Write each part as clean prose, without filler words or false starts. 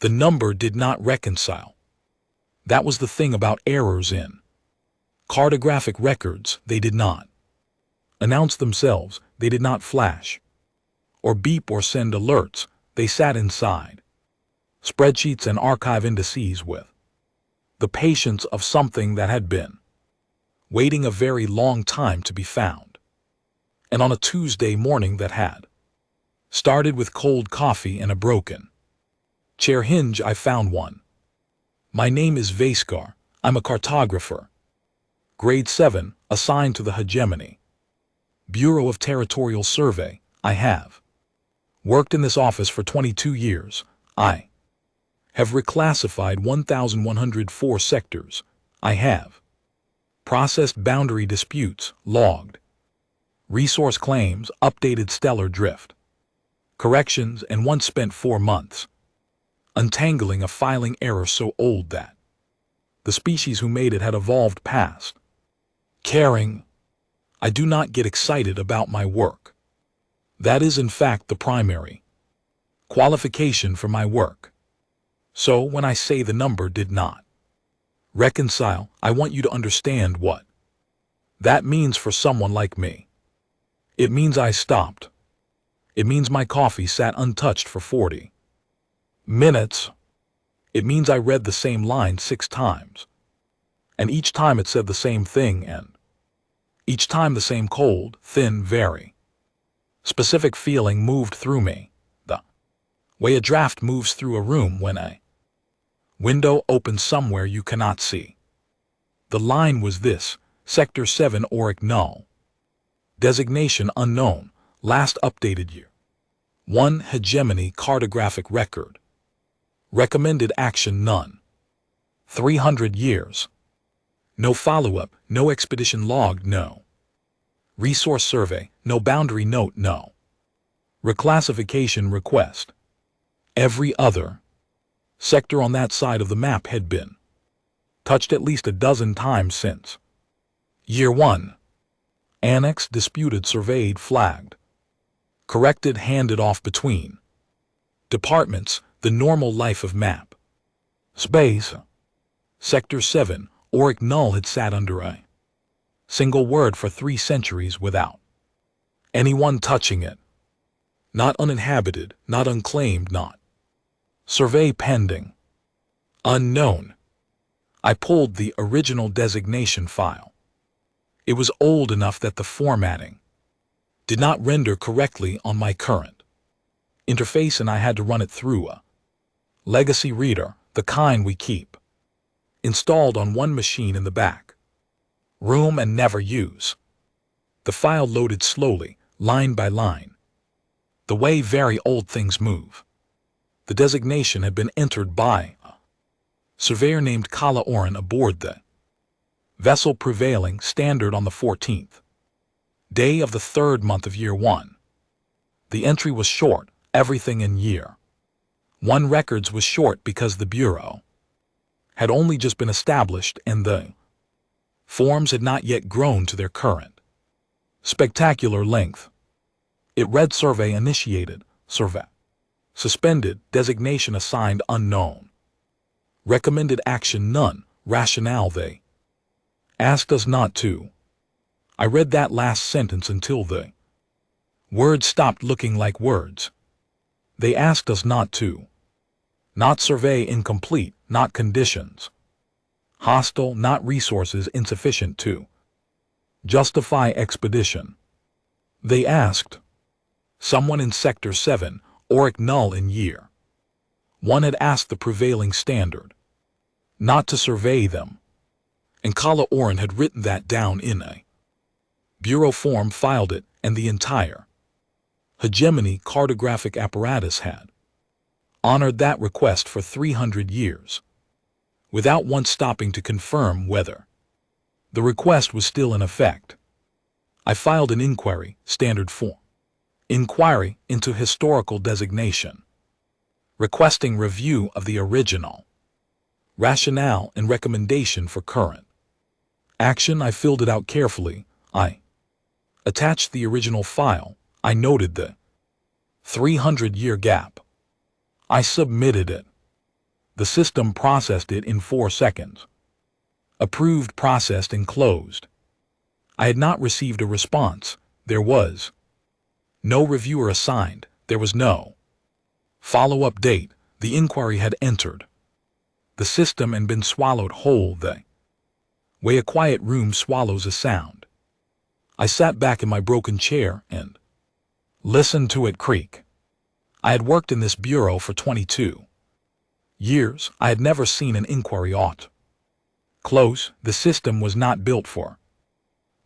The number did not reconcile. That was the thing about errors in cartographic records. They did not announce themselves. They did not flash or beep or send alerts. They sat inside spreadsheets and archive indices with the patience of something that had been waiting a very long time to be found. And on a Tuesday morning that had started with cold coffee and a broken chair hinge, I found one. My name is Vaskar. I'm a cartographer. Grade 7, assigned to the Hegemony Bureau of Territorial Survey. I have worked in this office for 22 years. I have reclassified 1,104 sectors. I have processed boundary disputes, logged resource claims, updated stellar drift corrections, and once spent 4 months untangling a filing error so old that the species who made it had evolved past caring. I do not get excited about my work. That is in fact the primary qualification for my work. So when I say the number did not reconcile, I want you to understand what that means for someone like me. It means I stopped. It means my coffee sat untouched for 40 minutes. It means I read the same line 6 times. And each time it said the same thing, and each time the same cold, thin, very specific feeling moved through me. The way a draft moves through a room when a window opens somewhere you cannot see. The line was this: Sector 7 Auric Null. Designation unknown. Last updated year 1 Hegemony cartographic record. Recommended action none. 300 years. No follow-up, no expedition logged, no resource survey, no boundary note, no reclassification request. Every other sector on that side of the map had been touched at least a dozen times since year 1. Annexed, disputed, surveyed, flagged, corrected, handed off between departments. The normal life of map space. Sector 7 Auric Null had sat under a single word for 3 centuries without anyone touching it. Not uninhabited, not unclaimed, not survey pending. Unknown. I pulled the original designation file. It was old enough that the formatting did not render correctly on my current interface, and I had to run it through a legacy reader, the kind we keep installed on one machine in the back room and never use. The file loaded slowly, line by line, the way very old things move. The designation had been entered by a surveyor named Kala Oren aboard the vessel Prevailing Standard on the 14th day of the 3rd month of year 1. The entry was short. Everything in year 1 records was short because the Bureau had only just been established and the forms had not yet grown to their current spectacular length. It read: survey initiated, survey suspended, designation assigned unknown, recommended action none, rationale they asked us not to. I read that last sentence until the words stopped looking like words. They asked us not to. Not survey, incomplete, not conditions hostile, not resources insufficient to justify expedition. They asked someone in Sector 7 Auric Null in year 1 had asked the Prevailing Standard not to survey them, and Kala Oren had written that down in a bureau form, filed it, and the entire Hegemony cartographic apparatus had honored that request for 300 years, without once stopping to confirm whether the request was still in effect. I filed an inquiry, standard form, inquiry into historical designation, requesting review of the original rationale and recommendation for current action. I filled it out carefully. I attached the original file. I noted the 300-year gap. I submitted it. The system processed it in 4 seconds. Approved, processed, and closed. I had not received a response. There was no reviewer assigned. There was no follow-up date. The inquiry had entered the system and been swallowed whole, the way a quiet room swallows a sound. I sat back in my broken chair and listened to it creak. I had worked in this bureau for 22 years. I had never seen an inquiry aught close. The system was not built for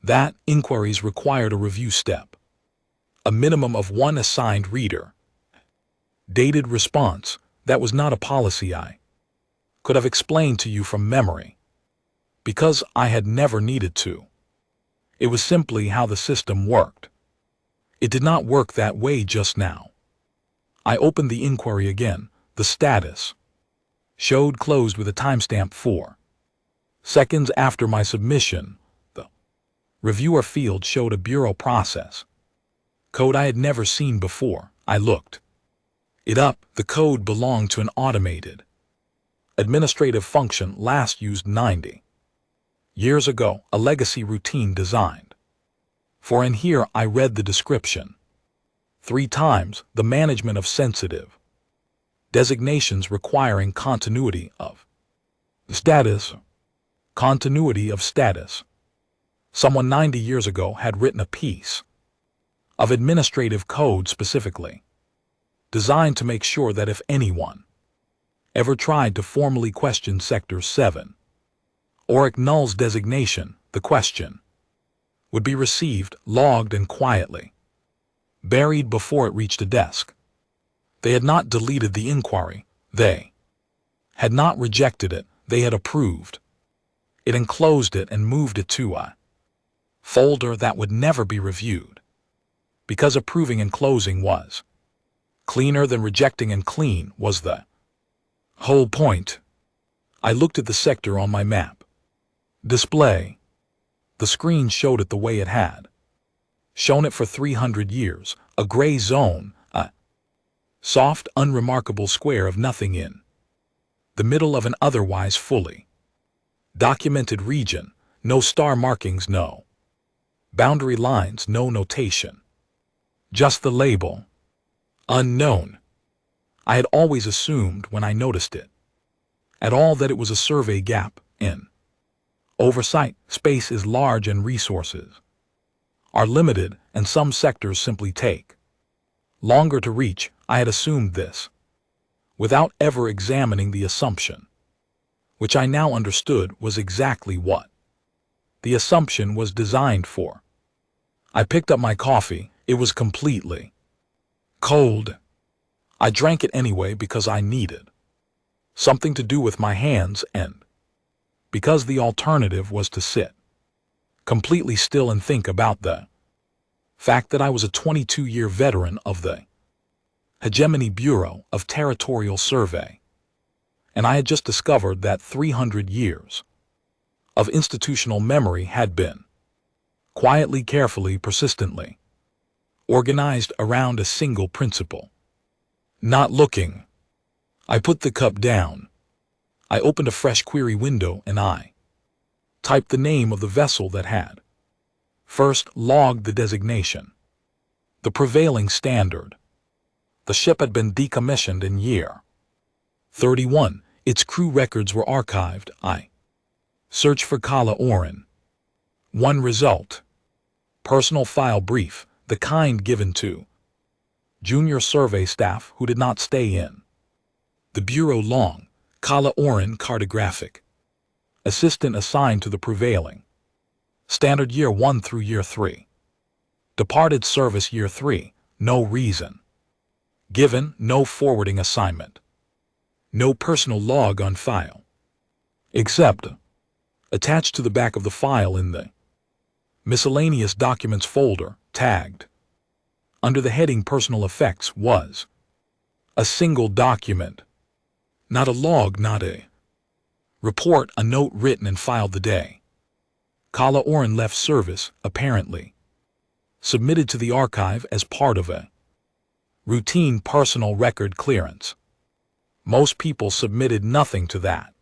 that. Inquiries required a review step, a minimum of 1 assigned reader. Dated response. That was not a policy I could have explained to you from memory, because I had never needed to. It was simply how the system worked. It did not work that way just now. I opened the inquiry again. The status showed closed with a timestamp 4 seconds after my submission. The reviewer field showed a bureau process code I had never seen before. I looked it up. The code belonged to an automated administrative function last used 90 years ago, a legacy routine designed for. In here I read the description 3 times. The management of sensitive designations requiring continuity of status. Continuity of status. Someone 90 years ago had written a piece of administrative code specifically designed to make sure that if anyone ever tried to formally question Sector 7 or Null's designation, the question would be received, logged, and quietly buried before it reached a desk. They had not deleted the inquiry. They had not rejected it. They had approved it, enclosed it, and moved it to a folder that would never be reviewed, because approving and closing was cleaner than rejecting, and clean was the whole point. I looked at the sector on my map display. The screen showed it the way it had shown it for 300 years, a gray zone, a soft, unremarkable square of nothing in the middle of an otherwise fully documented region. No star markings, no boundary lines, no notation. Just the label, unknown. I had always assumed when I noticed it at all that it was a survey gap in oversight. Space is large and resources are limited, and some sectors simply take longer to reach. I had assumed this without ever examining the assumption, which I now understood was exactly what the assumption was designed for. I picked up my coffee. It was completely cold. I drank it anyway because I needed something to do with my hands, and because the alternative was to sit completely still and think about the fact that I was a 22-year veteran of the Hegemony Bureau of Territorial Survey, and I had just discovered that 300 years of institutional memory had been quietly, carefully, persistently organized around a single principle. Not looking. I put the cup down. I opened a fresh query window and I typed the name of the vessel that had first logged the designation, the prevailing standard. The ship had been decommissioned in year 31. Its crew records were archived. I searched for Kala Oren. 1 result. Personal file brief, the kind given to junior survey staff who did not stay in the bureau long. Kala Oren, cartographic assistant assigned to the prevailing standard year 1 through year 3. Departed service year 3. No reason given, no forwarding assignment, no personal log on file, except attached to the back of the file in the miscellaneous documents folder, tagged under the heading Personal Effects, was a single document. Not a log, not a report, a note written and filed the day Kala Oren left service, apparently submitted to the archive as part of a routine personal record clearance Most people submitted nothing to that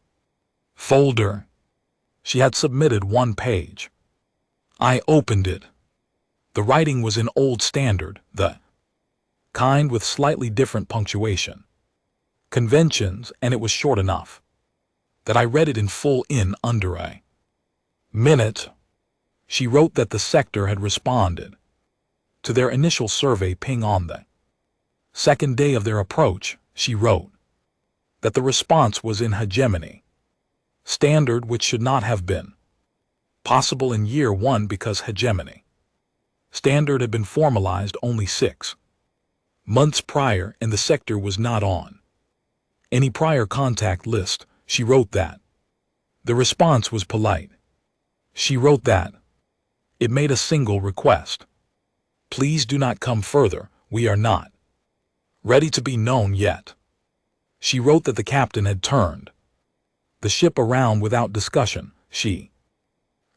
folder. She had submitted one page. I opened it. The writing was in Old Standard, the kind with slightly different punctuation, conventions, and it was short enough that I read it in full in under a minute. She wrote that the sector had responded to their initial survey ping on the second day of their approach. She wrote that the response was in hegemony standard, which should not have been possible in year one because hegemony standard had been formalized only 6 months prior and the sector was not on any prior contact list. She wrote that the response was polite. She wrote that it made a single request. Please do not come further. We are not ready to be known yet. She wrote that the captain had turned the ship around without discussion. She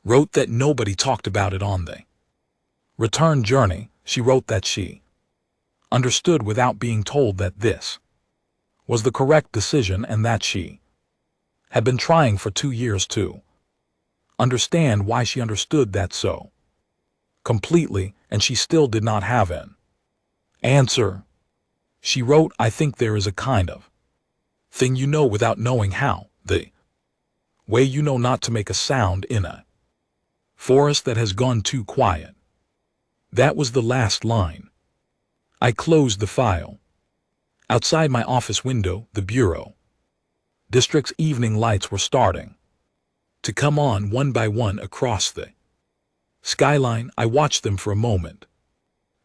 wrote that nobody talked about it on the return journey. She wrote that she understood without being told that this was the correct decision and that she had been trying for 2 years to understand why she understood that so completely, and she still did not have an answer. She wrote, I think there is a kind of thing you know without knowing how, the way you know not to make a sound in a forest that has gone too quiet. That was the last line. I closed the file. Outside my office window, the bureau district's evening lights were starting to come on one by one across the skyline. I watched them for a moment.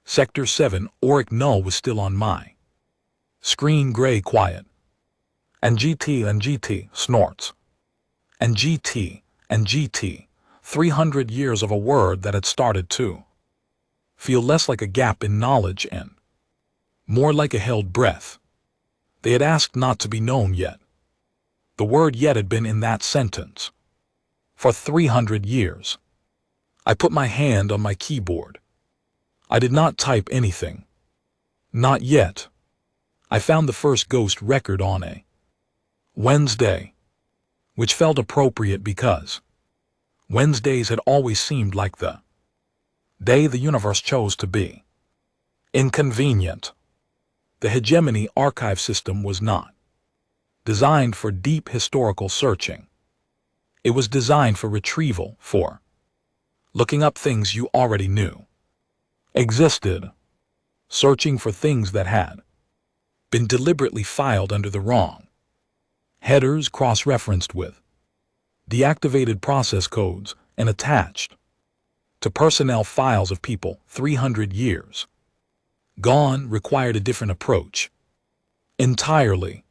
Sector 7, Auric Null, was still on my screen, gray quiet. And GT snorts. And GT, 300 years of a word that had started to feel less like a gap in knowledge and more like a held breath. They had asked not to be known yet. The word yet had been in that sentence for 300 years. I put my hand on my keyboard. I did not type anything. Not yet. I found the first ghost record on a Wednesday, which felt appropriate because Wednesdays had always seemed like the day the universe chose to be inconvenient. The hegemony archive system was not designed for deep historical searching. It was designed for retrieval, for looking up things you already knew existed, searching for things that had been deliberately filed under the wrong headers, cross-referenced with deactivated process codes, and attached to personnel files of people 300 years gone. Required a different approach entirely.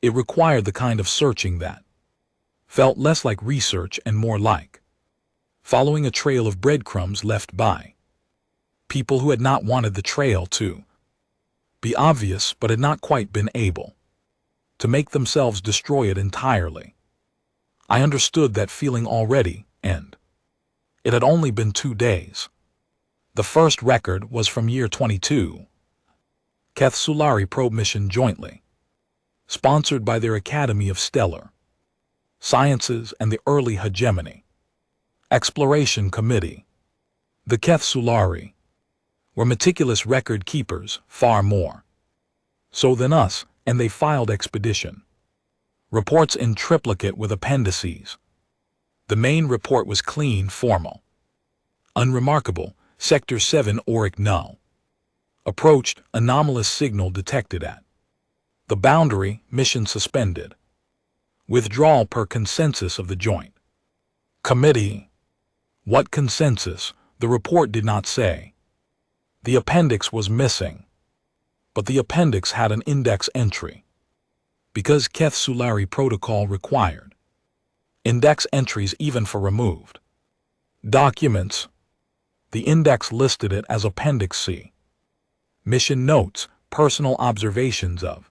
It required the kind of searching that felt less like research and more like following a trail of breadcrumbs left by people who had not wanted the trail to be obvious but had not quite been able to make themselves destroy it entirely. I understood that feeling already, and it had only been 2 days. The first record was from year 22. Keth Sulari probe mission jointly sponsored by their Academy of Stellar Sciences and the Early Hegemony Exploration Committee. The Keth Sulari were meticulous record keepers, far more so than us, and they filed expedition reports in triplicate with appendices. The main report was clean, formal, unremarkable. Sector 7, Auric Null approached, anomalous signal detected at the boundary, mission suspended. Withdrawal per consensus of the Joint Committee. What consensus? The report did not say. The appendix was missing, but the appendix had an index entry because Keth Sulari protocol required index entries even for removed documents. The index listed it as Appendix C. Mission notes, personal observations of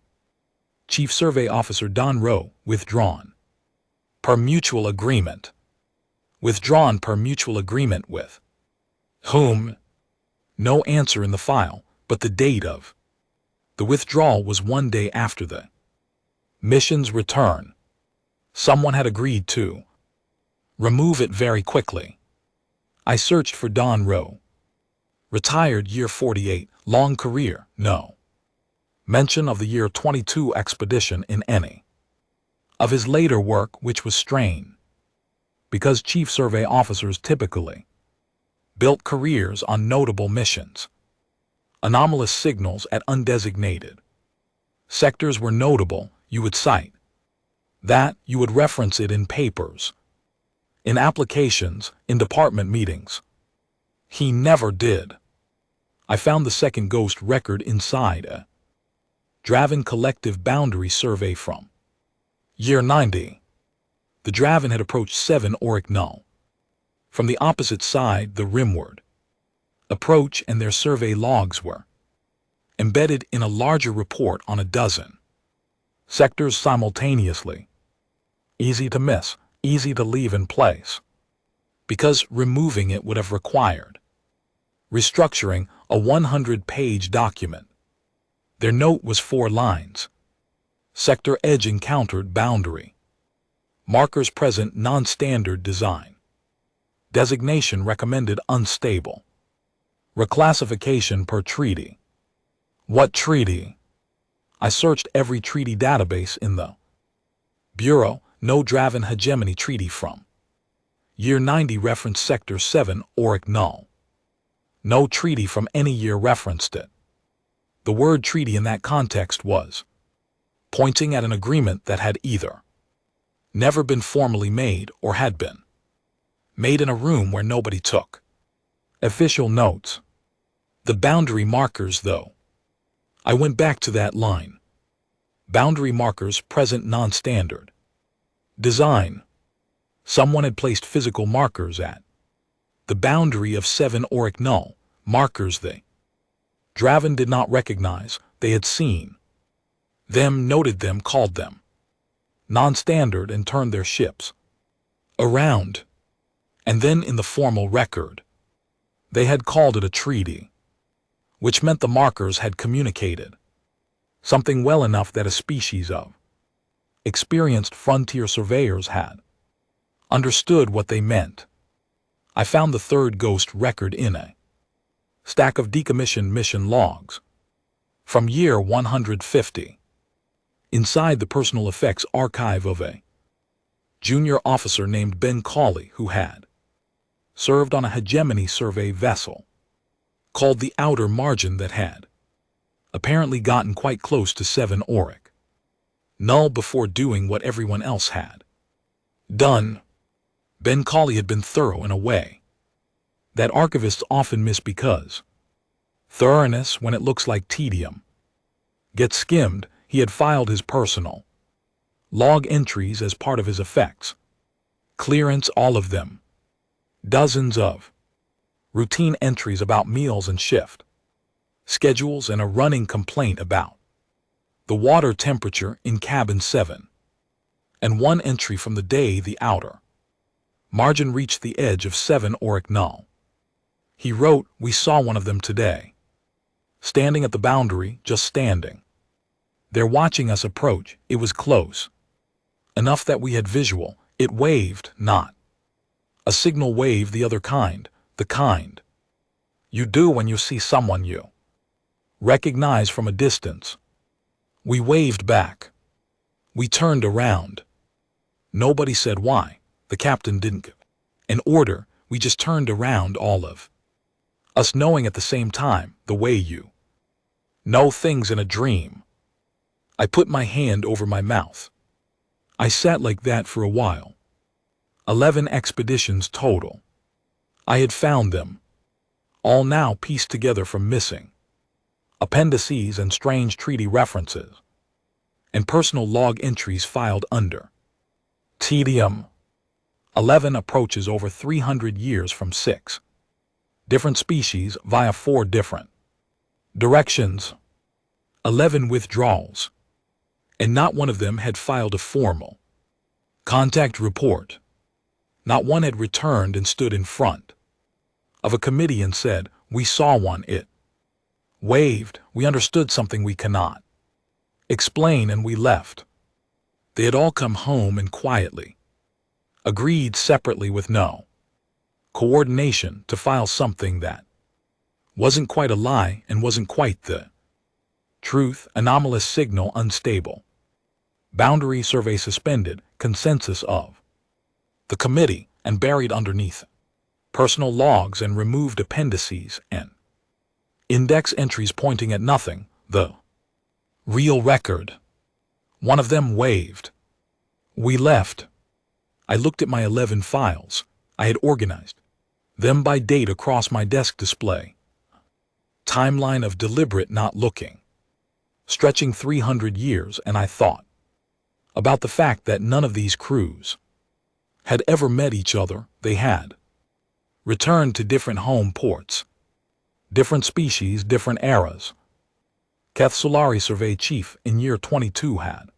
Chief Survey Officer Don Rowe, withdrawn per mutual agreement. Withdrawn per mutual agreement with whom? No answer in the file, but the date of the withdrawal was 1 day after the Missions return. Someone had agreed to remove it very quickly. I searched for Don Rowe. Retired year 48, long career, no. Mention of the year 22 expedition in any. Of his later work, which was strain. Because chief survey officers typically built careers on notable missions. Anomalous signals at undesignated sectors were notable, you would cite that, you would reference it in papers, in applications, in department meetings. He never did. I found the second ghost record inside a Draven Collective Boundary Survey from year 90. The Draven had approached 7 Auric Null. From the opposite side, the rimward approach and their survey logs were embedded in a larger report on a dozen sectors simultaneously. Easy to miss, easy to leave in place, because removing it would have required restructuring a 100-page document. Their note was 4 lines. Sector edge encountered boundary. Markers present non-standard design. Designation recommended unstable. Reclassification per treaty. What treaty? I searched every treaty database in the Bureau, no Draven Hegemony treaty from year 90 referenced Sector 7 Auric Null. No treaty from any year referenced it. The word treaty in that context was pointing at an agreement that had either never been formally made or had been made in a room where nobody took official notes. The boundary markers, though. I went back to that line. Boundary markers present non-standard design. Someone had placed physical markers at the boundary of 7 Auric Null, markers they Draven did not recognize, they had seen them, noted them, called them non-standard, and turned their ships around. And then in the formal record, they had called it a treaty, which meant the markers had communicated something well enough that a species of experienced frontier surveyors had understood what they meant. I found the third ghost record in a stack of decommissioned mission logs from year 150. Inside the personal effects archive of a junior officer named Ben Cawley, who had served on a hegemony survey vessel called the Outer Margin that had apparently gotten quite close to 7 Auric Null before doing what everyone else had done. Ben Cawley had been thorough in a way that archivists often miss, because thoroughness, when it looks like tedium, gets skimmed. He had filed his personal log entries as part of his effects clearance, all of them. Dozens of routine entries about meals and shift schedules, and a running complaint about the water temperature in cabin 7, and one entry from the day the Outer Margin reached the edge of 7 Auric Null. He wrote, "We saw one of them today, standing at the boundary, just standing. They're watching us approach. It was close enough that we had visual. It waved, not a signal wave, the other kind, the kind you do when you see someone you recognize from a distance. We waved back. We turned around. Nobody said why. The captain didn't give an order. We just turned around, all of us knowing at the same time, the way you know things in a dream." I put my hand over my mouth. I sat like that for a while. 11 expeditions total. I had found them, all now pieced together from missing appendices and strange treaty references, and personal log entries filed under tedium. 11 approaches over 300 years from 6 different species via 4 different directions. 11 withdrawals, and not one of them had filed a formal contact report. Not one had returned and stood in front of a committee and said, "We saw one, it waved, we understood something we cannot explain, and we left." They had all come home and quietly agreed separately with no coordination to file something that wasn't quite a lie and wasn't quite the truth. Anomalous signal unstable. Boundary survey suspended. Consensus of the committee and buried underneath personal logs and removed appendices and index entries pointing at nothing. The real record. One of them waved. We left. I looked at my 11 files. I had organized them by date across my desk display. Timeline of deliberate not looking, stretching 300 years, and I thought about the fact that none of these crews had ever met each other. They had returned to different home ports, different species, different eras. Keth Solari, survey chief in year 22, had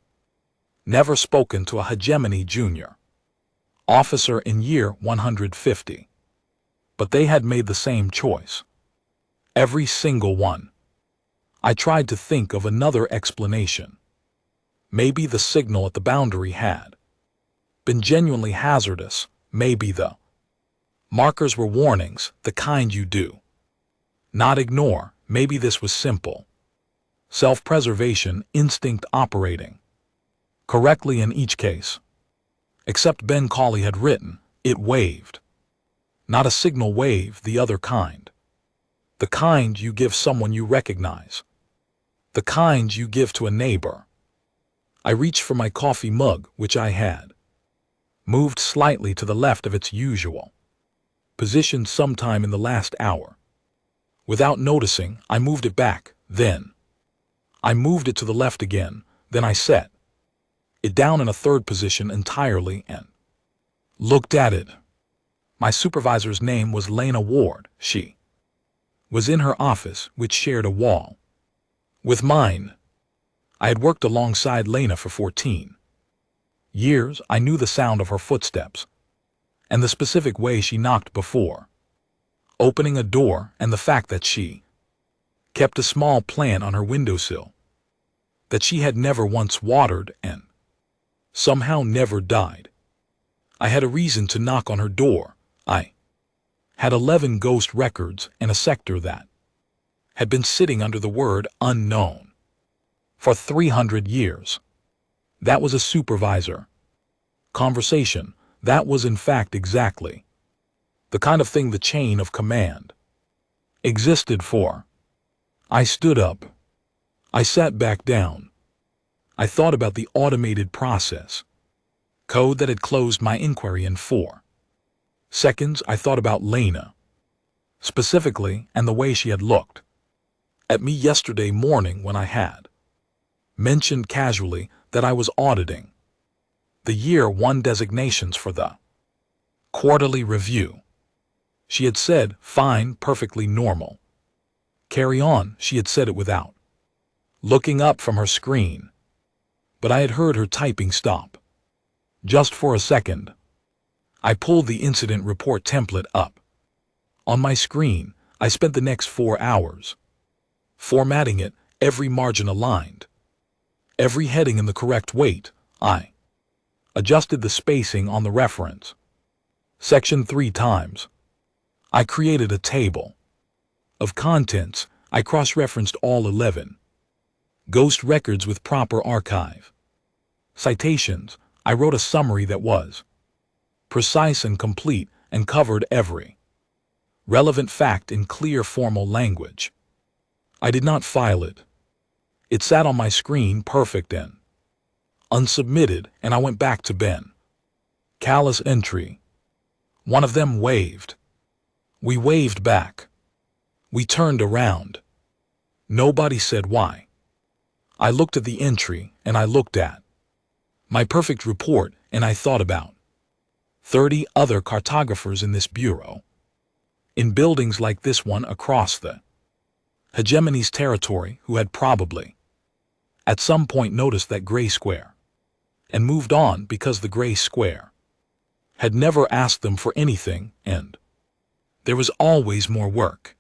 never spoken to a hegemony junior officer in year 150. But they had made the same choice. Every single one. I tried to think of another explanation. Maybe the signal at the boundary had been genuinely hazardous. Maybe the markers were warnings, the kind you do not ignore. Maybe this was simple self-preservation instinct operating correctly in each case. Except Ben Cauley had written, it waved. Not a signal wave, the other kind. The kind you give someone you recognize. The kind you give to a neighbor. I reached for my coffee mug, which I had moved slightly to the left of its usual position sometime in the last hour. Without noticing, I moved it back. Then I moved it to the left again. Then I set it down in a third position entirely and looked at it. My supervisor's name was Lena Ward. She was in her office, which shared a wall with mine. I had worked alongside Lena for 14 years. I knew the sound of her footsteps and the specific way she knocked before opening a door, and the fact that she kept a small plant on her windowsill that she had never once watered and somehow never died. I had a reason to knock on her door. I had 11 ghost records and a sector that had been sitting under the word unknown for 300 years. That was a supervisor conversation. That was in fact exactly the kind of thing the chain of command existed for. I stood up. I sat back down. I thought about the automated process code that had closed my inquiry in 4 seconds. I thought about Lena specifically and the way she had looked at me yesterday morning when I had mentioned casually that I was auditing the year 1 designations for the quarterly review. She had said, fine, perfectly normal. Carry on, she had said it without looking up from her screen. But I had heard her typing stop. Just for a second. I pulled the incident report template up. On my screen, I spent the next 4 hours formatting it, every margin aligned, every heading in the correct weight. I adjusted the spacing on the reference section 3 times. I created a table of contents. I cross-referenced all 11 ghost records with proper archive citations. I wrote a summary that was precise and complete and covered every relevant fact in clear formal language. I did not file it. It sat on my screen perfect and unsubmitted, and I went back to Ben. Callous entry. One of them waved. We waved back. We turned around. Nobody said why. I looked at the entry, and I looked at my perfect report, and I thought about 30 other cartographers in this bureau, in buildings like this one across the hegemony's territory, who had probably at some point noticed that gray square and moved on because the gray square had never asked them for anything, and there was always more work.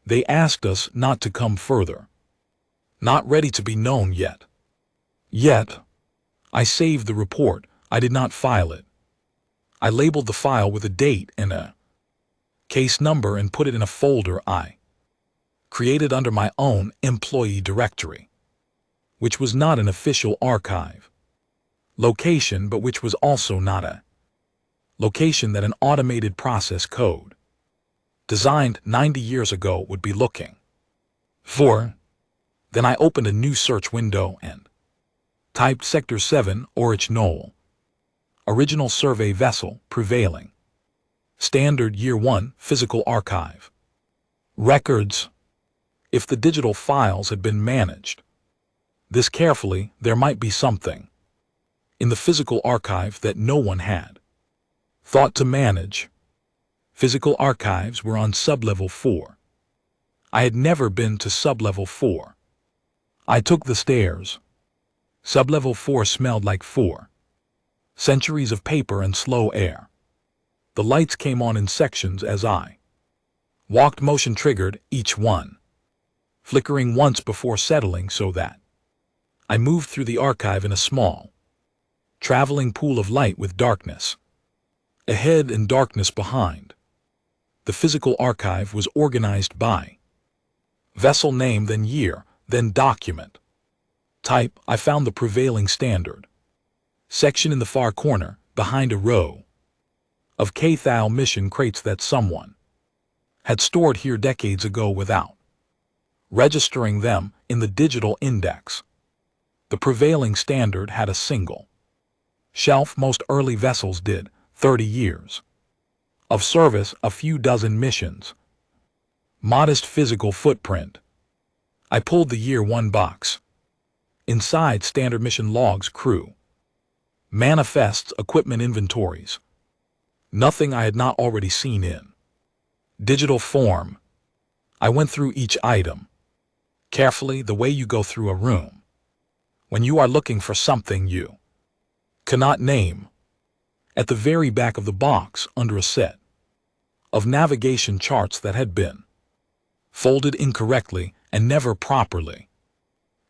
They asked us not to come further. Not ready to be known yet. Yet, I saved the report. I did not file it. I labeled the file with a date and a case number and put it in a folder I created under my own employee directory, which was not an official archive location, but which was also not a location that an automated process code designed 90 years ago would be looking for. Then I opened a new search window and typed Sector 7, Orich Knoll. Original survey vessel, prevailing. Standard Year 1, physical archive. Records. If the digital files had been managed this carefully, there might be something in the physical archive that no one had thought to manage. Physical archives were on sublevel 4. I had never been to sublevel 4. I took the stairs. Sublevel 4 smelled like 4 centuries of paper and slow air. The lights came on in sections as I walked, motion triggered, each one flickering once before settling, so that I moved through the archive in a small traveling pool of light with darkness ahead and darkness behind. The physical archive was organized by vessel name, then year, then document type. I found the prevailing standard section in the far corner, behind a row of Cathal mission crates that someone had stored here decades ago without registering them in the digital index. The prevailing standard had a single shelf. Most early vessels did 30 years of service, a few dozen missions. Modest physical footprint. I pulled the Year 1 box. Inside, standard mission logs, crew manifests, equipment inventories. Nothing I had not already seen in digital form. I went through each item carefully, the way you go through a room when you are looking for something you cannot name. At the very back of the box, under a set of navigation charts that had been folded incorrectly and never properly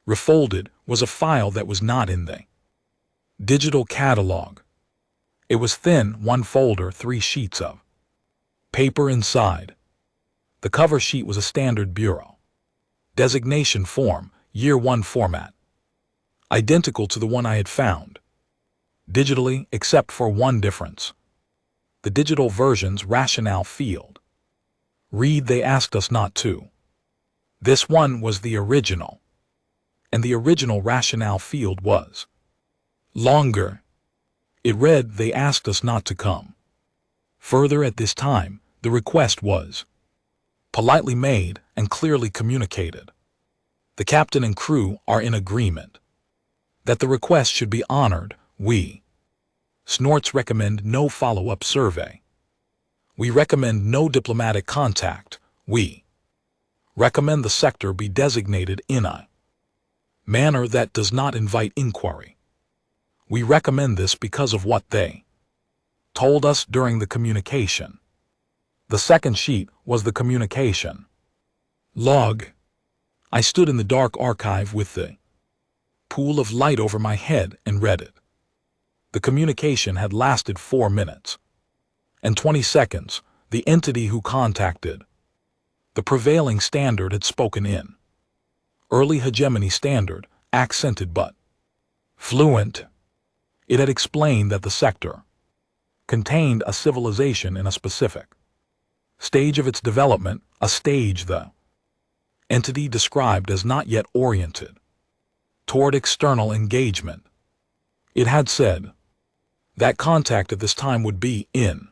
refolded, was a file that was not in the digital catalog. It was thin, one folder, 3 sheets of paper inside. The cover sheet was a standard bureau designation form, Year 1 format, identical to the one I had found digitally, except for one difference. The digital version's rationale field. Read, they asked us not to. This one was the original, and the original rationale field was longer. It read, they asked us not to come further at this time. The request was politely made and clearly communicated. The captain and crew are in agreement that the request should be honored. We Snorts recommend no follow-up survey. We recommend no diplomatic contact. We recommend the sector be designated in a manner that does not invite inquiry. We recommend this because of what they told us during the communication. The second sheet was the communication log. I stood in the dark archive with the pool of light over my head and read it. The communication had lasted 4 minutes and 20 seconds. The entity who contacted the prevailing standard had spoken in early hegemony standard, accented but fluent. It had explained that the sector contained a civilization in a specific stage of its development, a stage the entity described as not yet oriented toward external engagement. It had said that contact at this time would be, in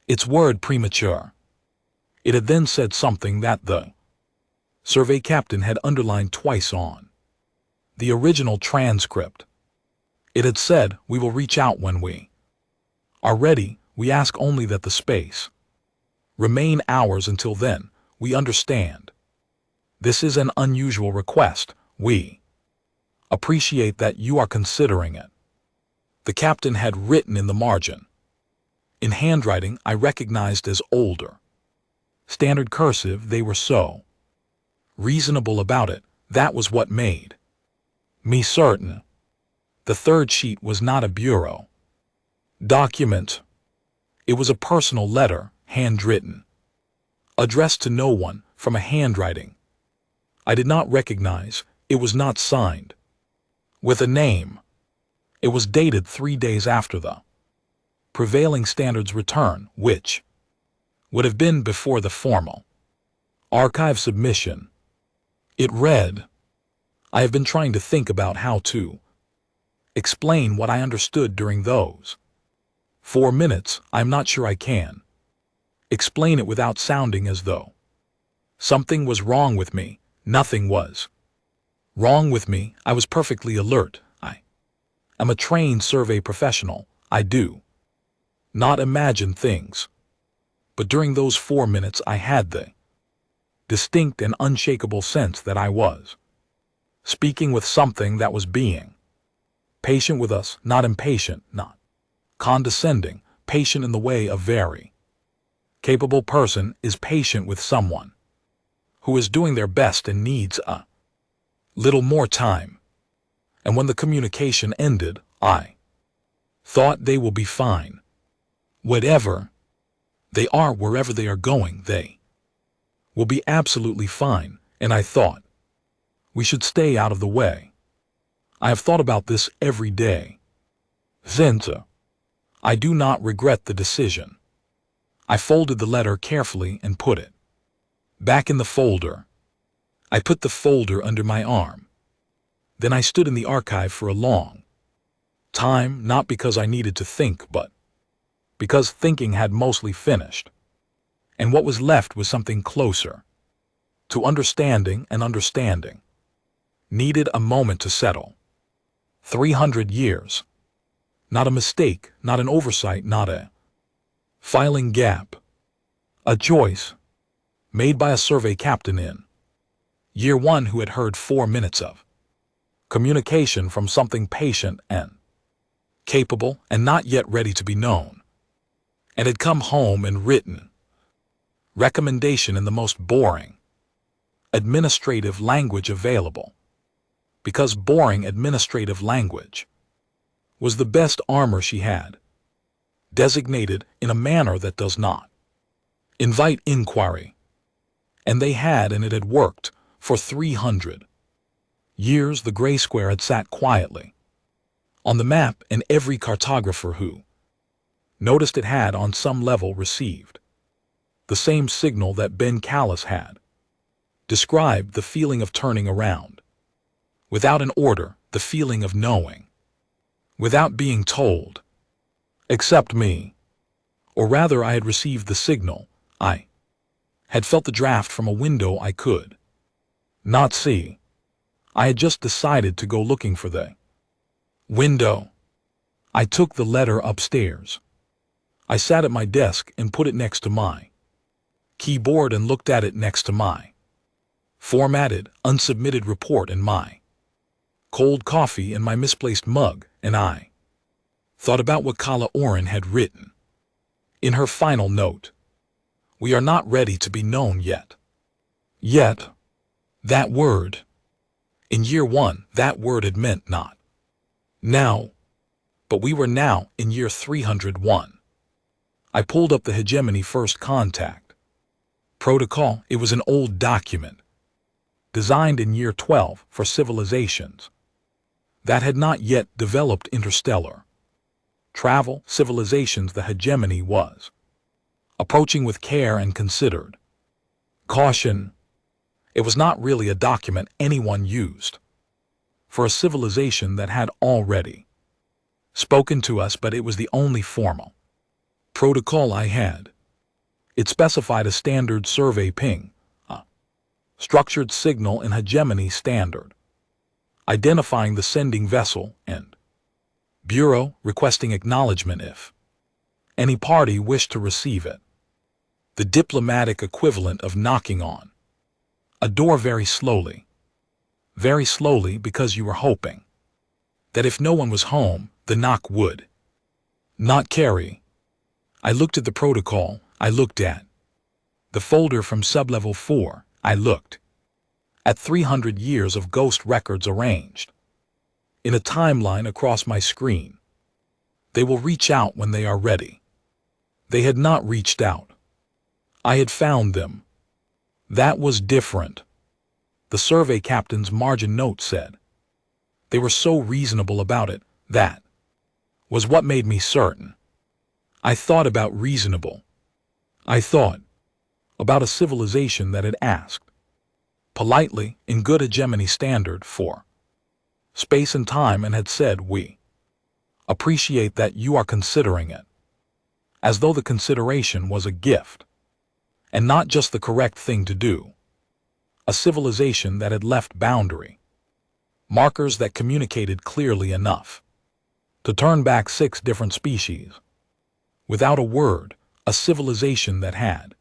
its word, premature. It had then said something that the survey captain had underlined twice on the original transcript. It had said, we will reach out when we are ready. We ask only that the space remain ours until then. We understand this is an unusual request. We appreciate that you are considering it. The captain had written in the margin, in handwriting I recognized as older standard cursive. They were so reasonable about it. That was what made me certain The third sheet was not a bureau document. It was a personal letter, handwritten, addressed to no one, from a handwriting I did not recognize. It was not signed with a name. It was dated 3 days after the prevailing standards return, which would have been before the formal archive submission. It read, "I have been trying to think about how to explain what I understood during those 4 minutes. I'm not sure I can explain it without sounding as though something was wrong with me. Nothing was wrong with me. I was perfectly alert. I am a trained survey professional. I do not imagine things. But during those 4 minutes I had the distinct and unshakable sense that I was speaking with something that was being patient with us, not impatient, not condescending, patient in the way a very capable person is patient with someone who is doing their best and needs a little more time. And when the communication ended, I thought they will be fine. Whatever they are, wherever they are going, they will be absolutely fine. And I thought we should stay out of the way. I have thought about this every day since. I do not regret the decision. I folded the letter carefully and put it back in the folder. I put the folder under my arm. Then I stood in the archive for a long time, not because I needed to think, but because thinking had mostly finished. And what was left was something closer to understanding, and understanding needed a moment to settle. 300 years. Not a mistake, not an oversight, not a filing gap. A choice made by a survey captain in year 1 who had heard 4 minutes of communication from something patient and capable and not yet ready to be known, and had come home and written recommendation in the most boring administrative language available, because boring administrative language was the best armor she had, designated in a manner that does not invite inquiry. And they had, and it had worked. For 300 years the gray square had sat quietly on the map, and every cartographer who noticed it had on some level received the same signal that Ben Callis had described: the feeling of turning around without an order, the feeling of knowing without being told. Except me. Or rather, I had received the signal. I had felt the draft from a window I could not see. I had just decided to go looking for the window. I took the letter upstairs. I sat at my desk and put it next to my keyboard and looked at it next to my formatted, unsubmitted report and my cold coffee and my misplaced mug, and I thought about what Kala Oren had written in her final note. We are not ready to be known yet. Yet, that word. In year 1, that word had meant not now. But we were now in year 301. I pulled up the Hegemony First Contact Protocol. It was an old document, designed in year 12 for civilizations that had not yet developed interstellar travel, civilizations the Hegemony was approaching with care and considered caution. It was not really a document anyone used for a civilization that had already spoken to us, but it was the only formal protocol I had. It specified a standard survey ping, a structured signal in Hegemony standard, identifying the sending vessel and bureau, requesting acknowledgement if any party wished to receive it. The diplomatic equivalent of knocking on a door very slowly, because you were hoping that if no one was home, the knock would not carry. I looked at the protocol. I looked at the folder from sublevel 4. I looked at 300 years of ghost records arranged in a timeline across my screen. They will reach out when they are ready. They had not reached out. I had found them. That was different. The survey captain's margin note said. They were so reasonable about it, that was what made me certain. I thought about reasonable. I thought about a civilization that had asked, politely, in good hegemony standard, for space and time, and had said, we appreciate that you are considering it, as though the consideration was a gift, and not just the correct thing to do. A civilization that had left boundary markers that communicated clearly enough to turn back 6 different species. Without a word, a civilization that had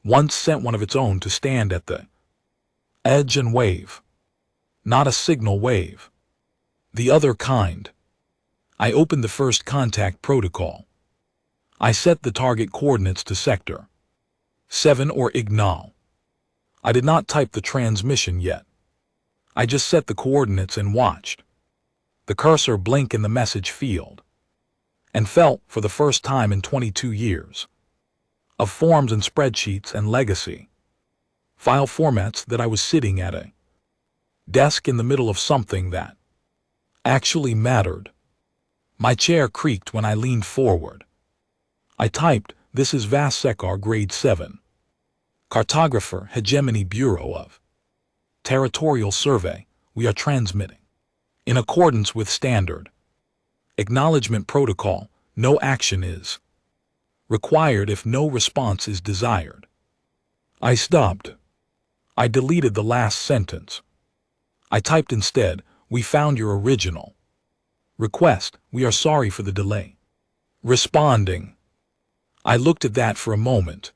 once sent one of its own to stand at the edge and wave. Not a signal wave. The other kind. I opened the first contact protocol. I set the target coordinates to Sector 7 or Ignal. I did not type the transmission yet. I just set the coordinates and watched the cursor blink in the message field, and felt, for the first time in 22 years, of forms and spreadsheets and legacy file formats, that I was sitting at a desk in the middle of something that actually mattered. My chair creaked when I leaned forward. I typed, "This is Vassekar Grade 7. Cartographer, Hegemony Bureau of Territorial Survey. We are transmitting in accordance with standard acknowledgement protocol. No action is required if no response is desired." I stopped. I deleted the last sentence. I typed instead, "We found your original request. We are sorry for the delay responding." I looked at that for a moment.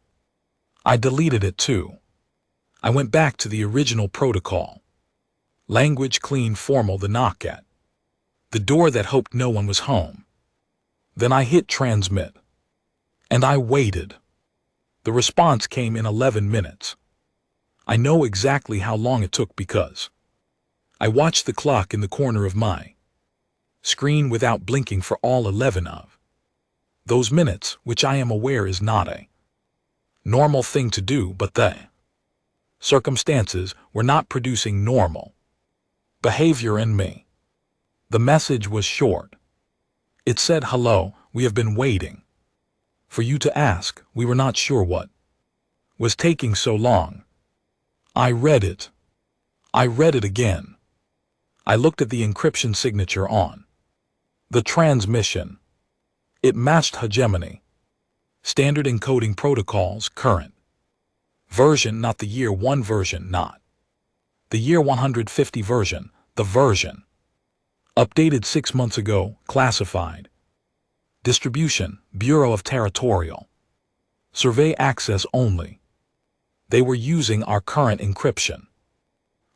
I deleted it too. I went back to the original protocol. Language clean, formal, the knock at the door that hoped no one was home. Then I hit transmit. And I waited. The response came in 11 minutes. I know exactly how long it took because I watched the clock in the corner of my screen without blinking for all 11 of those minutes, which I am aware is not a normal thing to do, but the circumstances were not producing normal behavior in me. The message was short. It said, "Hello, we have been waiting for you to ask. We were not sure what was taking so long." I read it. I read it again. I looked at the encryption signature on the transmission. It matched hegemony. Standard encoding protocols, current version, not the year 1 version, not the year 150 version, the version updated 6 months ago, classified. Distribution, Bureau of Territorial Survey, access only. They were using our current encryption.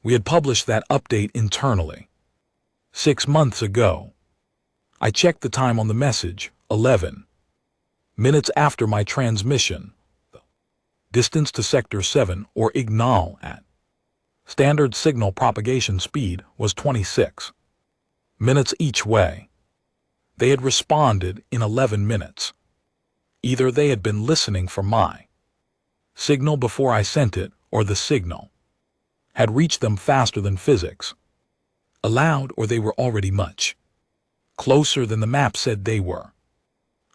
We had published that update internally 6 months ago. I checked the time on the message, 11 minutes after my transmission. The distance to Sector 7 or Ignal at standard signal propagation speed was 26 minutes each way. They had responded in 11 minutes. Either they had been listening for my signal before I sent it, or the signal had reached them faster than physics allowed, or they were already much closer than the map said they were.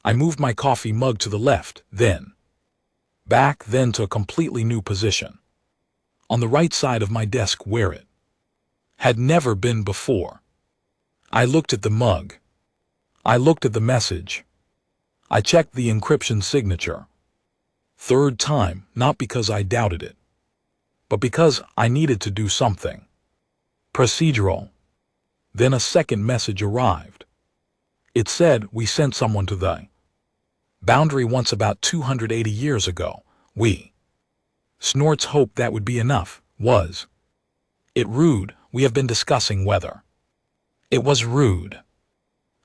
I moved my coffee mug to the left, then back, then to a completely new position on the right side of my desk where it had never been before. I looked at the mug. I looked at the message. I checked the encryption signature. Third time, not because I doubted it, but because I needed to do something procedural. Then a second message arrived. It said, "We sent someone to the boundary once about 280 years ago. We Snorts hoped that would be enough. Was it rude? We have been discussing whether it was rude."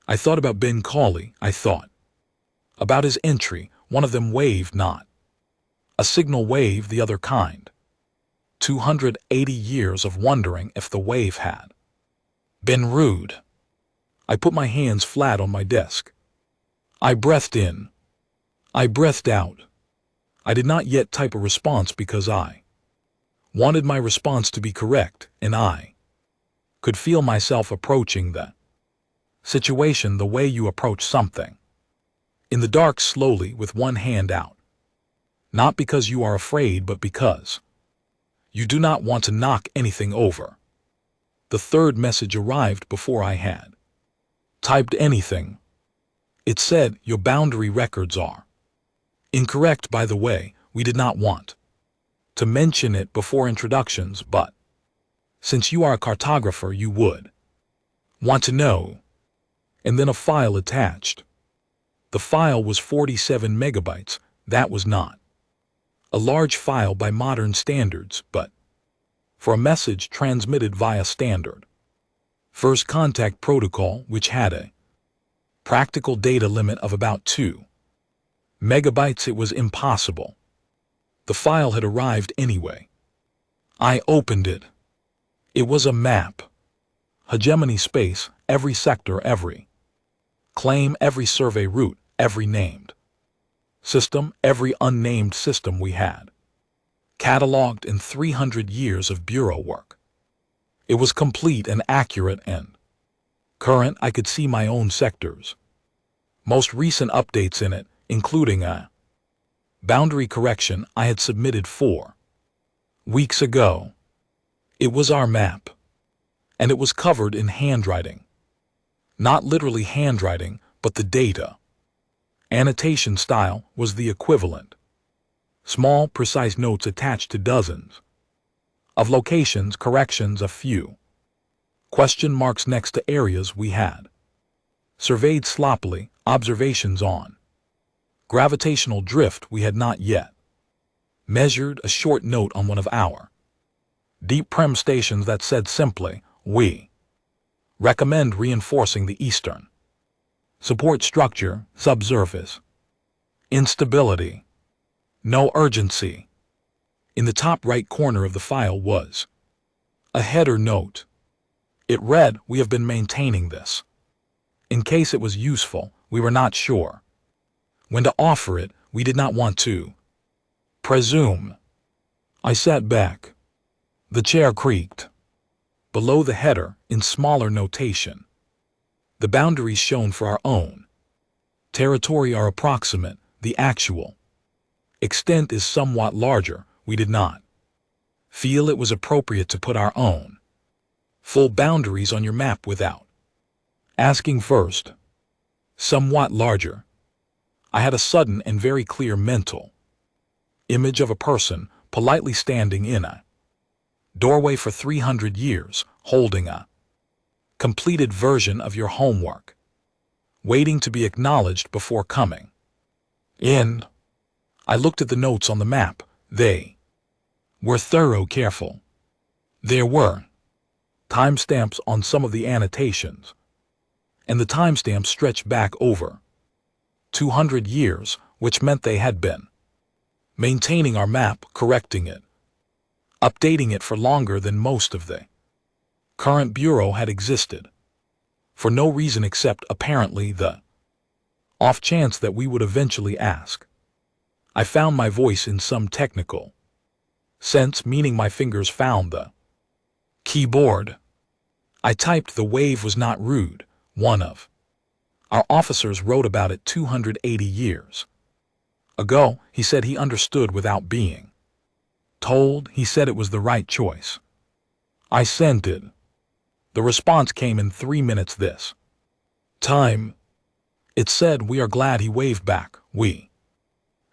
I thought about Ben Cawley. I thought about his entry. One of them waved, not a signal wave, the other kind. 280 years of wondering if the wave had been rude. I put my hands flat on my desk. I breathed in. I breathed out. I did not yet type a response because I wanted my response to be correct, and I could feel myself approaching the situation the way you approach something. In the dark, slowly, with one hand out. Not because you are afraid, but because you do not want to knock anything over. The third message arrived before I had typed anything. It said, "Your boundary records are incorrect." By the way, we did not want to mention it before introductions, but since you are a cartographer, you would want to know. And then a file attached. The file was 47 megabytes. That was not a large file by modern standards, but for a message transmitted via standard first contact protocol, which had a practical data limit of about 2 megabytes, it was impossible. The file had arrived anyway. I opened it. It was a map. Hegemony space, every sector, every claim, every survey route, every named system, every unnamed system we had cataloged in 300 years of bureau work. It was complete and accurate and current. I could see my own sectors. Most recent updates in it, including a boundary correction I had submitted 4 weeks ago. It was our map, and it was covered in handwriting. Not literally handwriting, but the data annotation style was the equivalent. Small, precise notes attached to dozens of locations, corrections, a few question marks next to areas we had surveyed sloppily, observations on gravitational drift we had not yet measured, a short note on one of our deep prem stations that said simply, "We recommend reinforcing the eastern support structure, subsurface instability, no urgency." In the top right corner of the file was a header note. It read, "We have been maintaining this in case it was useful. We were not sure when to offer it. We did not want to presume." I sat back. The chair creaked. Below the header, in smaller notation, the boundaries shown for our own territory are approximate. The actual extent is somewhat larger. We did not feel it was appropriate to put our own full boundaries on your map without asking first. Somewhat larger. I had a sudden and very clear mental image of a person politely standing in a doorway for 300 years, holding a completed version of your homework, waiting to be acknowledged before coming in. I looked at the notes on the map. They were thorough, careful. There were timestamps on some of the annotations, and the timestamps stretched back over 200 years, which meant they had been maintaining our map, correcting it, updating it for longer than most of the current bureau had existed, for no reason except apparently the off chance that we would eventually ask. I found my voice in some technical sense, meaning my fingers found the keyboard. I typed. The wave was not rude. One of our officers wrote about it 280 years ago. He said he understood without being told. He said it was the right choice. I sent it. The response came in 3 minutes this time. It said, "We are glad." He waved back. "We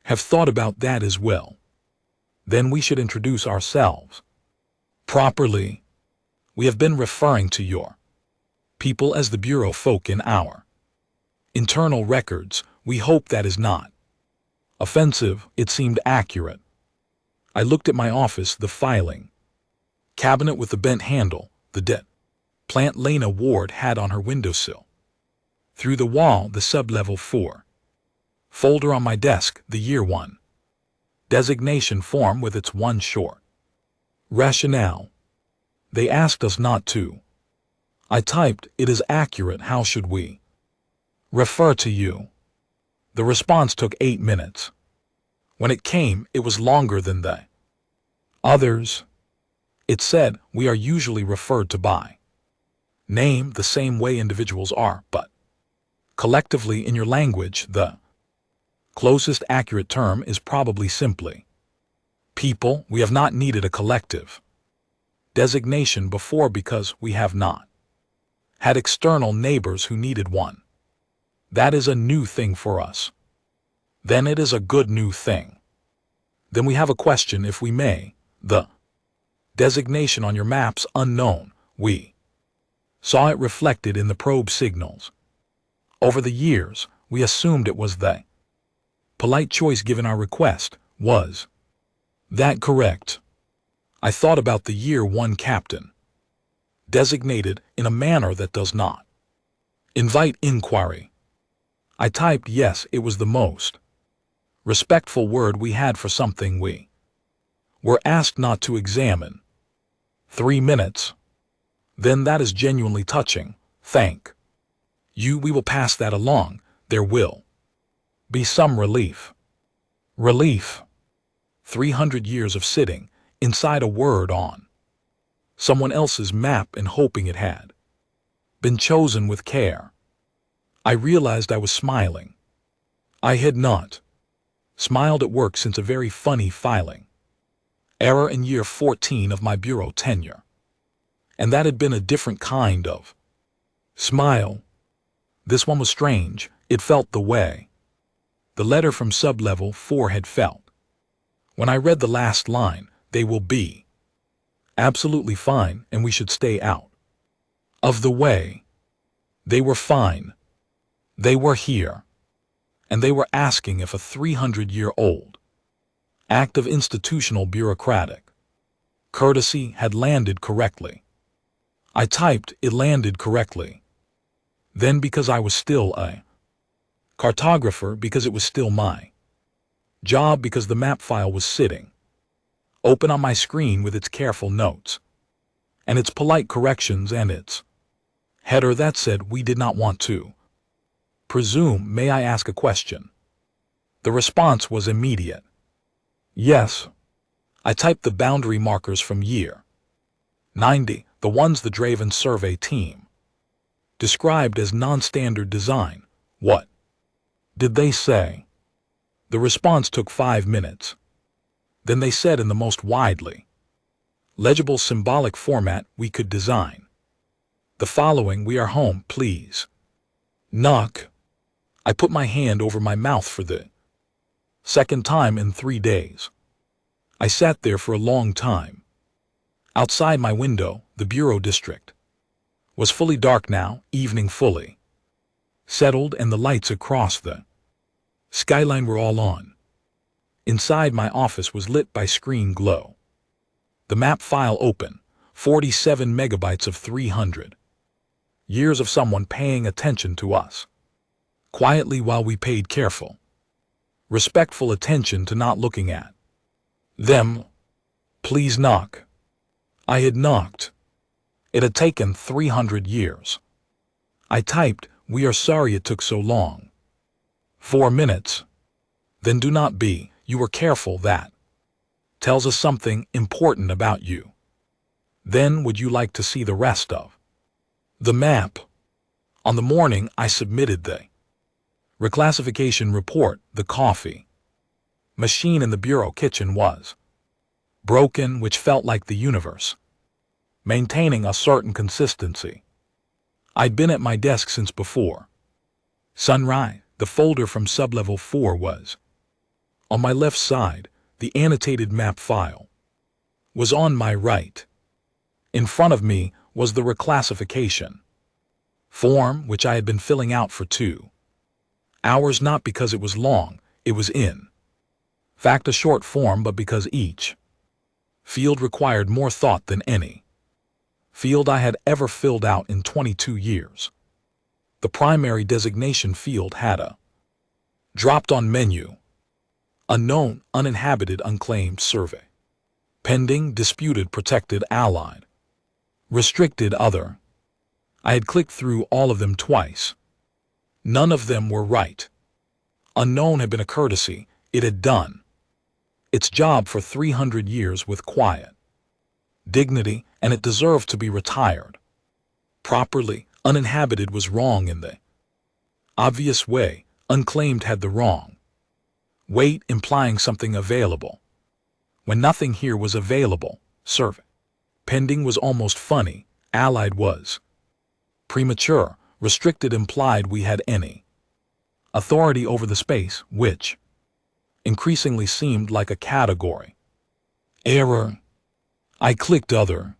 have thought about that as well. Then we should introduce ourselves properly. We have been referring to your people as the bureau folk in our internal records. We hope that is not offensive." It seemed accurate. I looked at my office, the filing cabinet with the bent handle, the debt plant Lena Ward had on her windowsill. Through the wall, the sub-level 4 folder on my desk, the year 1 designation form with its one short rationale. They asked us not to I typed, "It is accurate, how should we refer to you?" The response took 8 minutes. When it came, it was longer than the others. It said, "We are usually referred to by name the same way individuals are, but collectively in your language, the closest accurate term is probably simply people. We have not needed a collective designation before because we have not had external neighbors who needed one. That is a new thing for us. Then it is a good new thing. Then we have a question, if we may. The designation on your maps unknown. We saw it reflected in the probe signals. Over the years, we assumed it was the polite choice given our request. Was that correct? I thought about the year one captain designated in a manner that does not invite inquiry. I typed, yes, it was the most respectful word we had for something we were asked not to examine. 3 minutes. Then that is genuinely touching. Thank you. We will pass that along. There will be some relief. Relief. 300 years of sitting inside a word on someone else's map and hoping it had been chosen with care. I realized I was smiling. I had not smiled at work since a very funny filing error in year 14 of my bureau tenure. And that had been a different kind of smile. This one was strange. It felt the way the letter from sublevel 4 had felt. When I read the last line, "They will be absolutely fine and we should stay out of the way." They were fine. They were here. And they were asking if a 300-year-old act of institutional bureaucratic courtesy had landed correctly. I typed, "It landed correctly." Then because I was still a cartographer, because it was still my job, because the map file was sitting open on my screen with its careful notes and its polite corrections and its header that said, "We did not want to presume, may I ask a question?" The response was immediate. Yes. I typed the boundary markers from year 90, the ones the Draven survey team described as non-standard design. What did they say? The response took 5 minutes. Then they said in the most widely legible symbolic format we could design the following: "We are home, please knock." I put my hand over my mouth for the second time in 3 days. I sat there for a long time. Outside my window, the bureau district was fully dark now, evening fully settled, and the lights across the skyline were all on. Inside my office was lit by screen glow. The map file open, 47 megabytes of 300 years of someone paying attention to us quietly while we paid careful, respectful attention to not looking at them. "Please knock." I had knocked. It had taken 300 years. I typed, "We are sorry it took so long." 4 minutes. Then do not be. You were careful. That tells us something important about you. Then would you like to see the rest of the map? On the morning I submitted the reclassification report, the coffee machine in the bureau kitchen was broken, which felt like the universe maintaining a certain consistency. I'd been at my desk since before sunrise. The folder from sublevel 4 was on my left side. The annotated map file was on my right. In front of me was the reclassification form, which I had been filling out for 2 hours, not because it was long. It was in fact a short form, but because each field required more thought than any field I had ever filled out in 22 years. The primary designation field had a dropped-on menu: unknown, uninhabited, unclaimed, survey, pending, disputed, protected, allied, restricted, other. I had clicked through all of them twice. None of them were right. Unknown had been a courtesy. It had done its job for 300 years with quiet dignity, and it deserved to be retired. Properly, uninhabited was wrong in the obvious way. Unclaimed had the wrong weight, implying something available when nothing here was available. Survey. Pending was almost funny. Allied was premature. Restricted implied we had any authority over the space, which increasingly seemed like a category. Error. I clicked Other.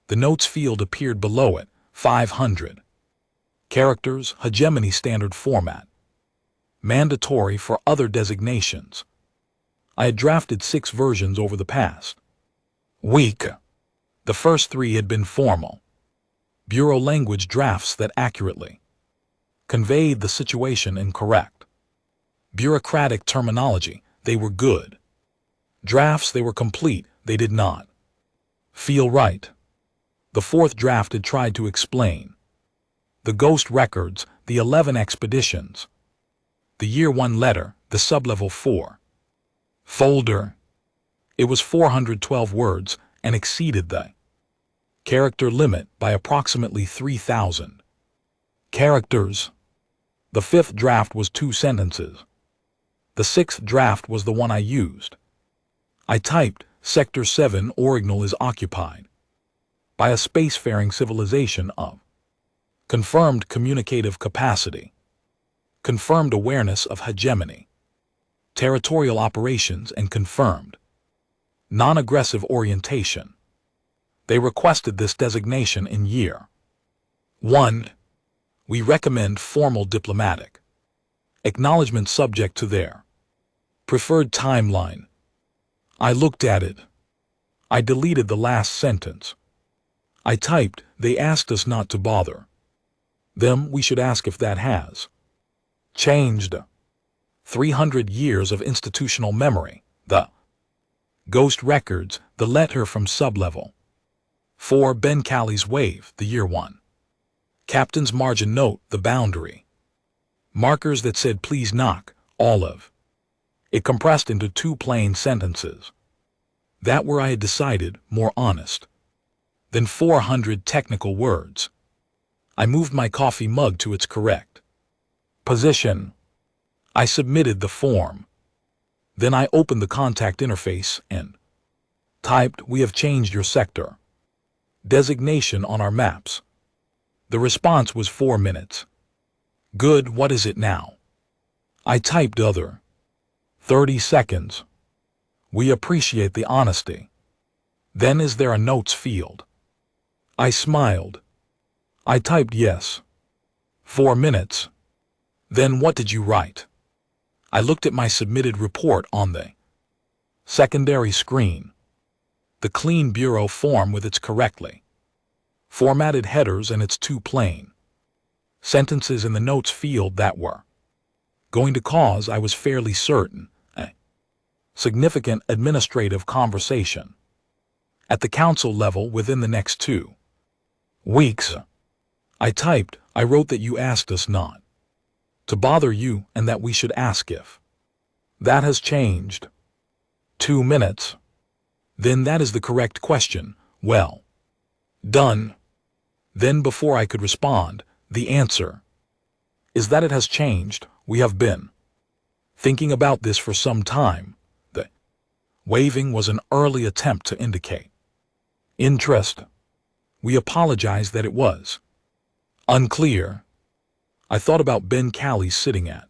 The notes field appeared below it. 500 characters, hegemony standard format. Mandatory for other designations. I had drafted 6 versions over the past week. The first 3 had been formal Bureau language drafts that accurately conveyed the situation in correct bureaucratic terminology. They were good drafts. They were complete. They did not feel right. The 4th draft had tried to explain the ghost records, the 11 expeditions, the Year 1 letter, the sublevel 4 folder. It was 412 words and exceeded the character limit by approximately 3,000 characters. The 5th draft was 2 sentences. The 6th draft was the one I used. I typed, Sector 7 Orignal is occupied by a spacefaring civilization of confirmed communicative capacity, confirmed awareness of hegemony, territorial operations, and confirmed non-aggressive orientation. They requested this designation in Year 1. We recommend formal diplomatic acknowledgement subject to their preferred timeline. I looked at it. I deleted the last sentence. I typed, they asked us not to bother them. We should ask if that has changed. 300 years of institutional memory, the ghost records, the letter from sublevel 4 Ben Callie's wave, the Year 1 captain's margin note, the boundary markers that said please knock, all of it compressed into 2 plain sentences that were, I had decided, more honest than 400 technical words. I moved my coffee mug to its correct position. I submitted the form. Then I opened the contact interface and typed, we have changed your sector designation on our maps. The response was 4 minutes. Good, what is it now? I typed Other. 30 seconds. We appreciate the honesty. Then is there a notes field? I smiled. I typed yes. 4 minutes. Then what did you write? I looked at my submitted report on the secondary screen. The clean bureau form with its correctly formatted headers and its 2 plain sentences in the notes field that were going to cause, I was fairly certain, a significant administrative conversation at the council level within the next 2 weeks. I typed, I wrote that you asked us not to bother you and that we should ask if that has changed. 2 minutes. Then that is the correct question. Well done. Then before I could respond, the answer is that it has changed. We have been thinking about this for some time. The waving was an early attempt to indicate interest. We apologize that it was unclear. I thought about Ben Callie sitting at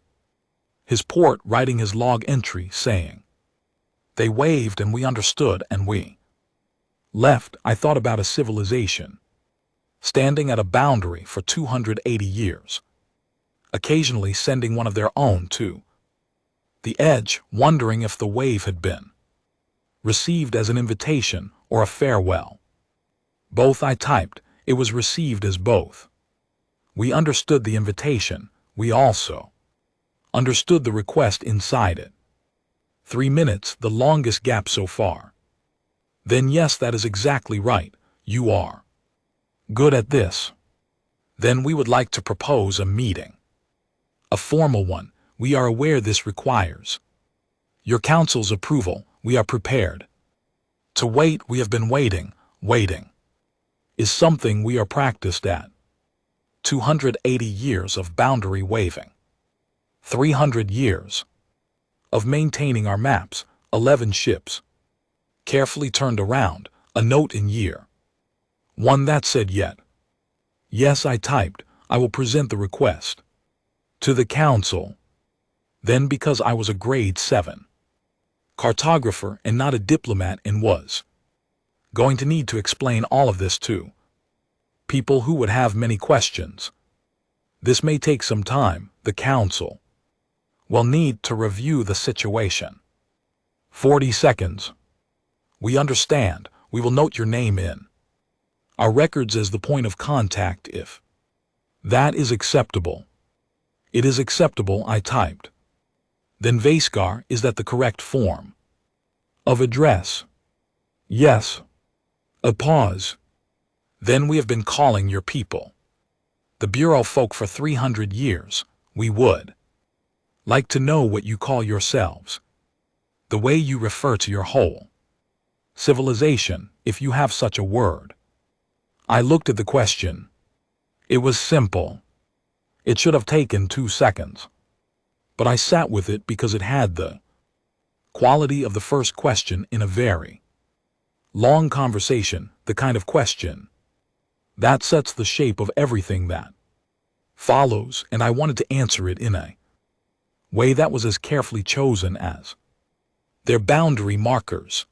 his port writing his log entry saying, they waved and we understood and we left. I thought about a civilization standing at a boundary for 280 years, occasionally sending one of their own to the edge, wondering if the wave had been received as an invitation or a farewell. Both, I typed. It was received as both. We understood the invitation. We also understood the request inside it. 3 minutes, the longest gap so far. Then yes, that is exactly right. You are good at this. Then we would like to propose a meeting. A formal one. We are aware this requires your council's approval. We are prepared. To wait, we have been waiting. Waiting is something we are practiced at. 280 years of boundary waving. 300 years of maintaining our maps. 11 ships carefully turned around. A note in year. One that said yet. Yes, I typed. I will present the request to the council. Then, because I was a grade 7 cartographer and not a diplomat and was going to need to explain all of this to people who would have many questions. This may take some time. The council will need to review the situation. 40 seconds. We understand. We will note your name in our records as the point of contact if that is acceptable. It is acceptable, I typed. Then Vaskar, is that the correct form of address? Yes. A pause. Then we have been calling your people the Bureau folk for 300 years. We would like to know what you call yourselves. The way you refer to your whole civilization, if you have such a word. I looked at the question. It was simple. It should have taken 2 seconds. But I sat with it because it had the quality of the first question in a very long conversation, the kind of question that sets the shape of everything that follows, and I wanted to answer it in a way that was as carefully chosen as their boundary markers.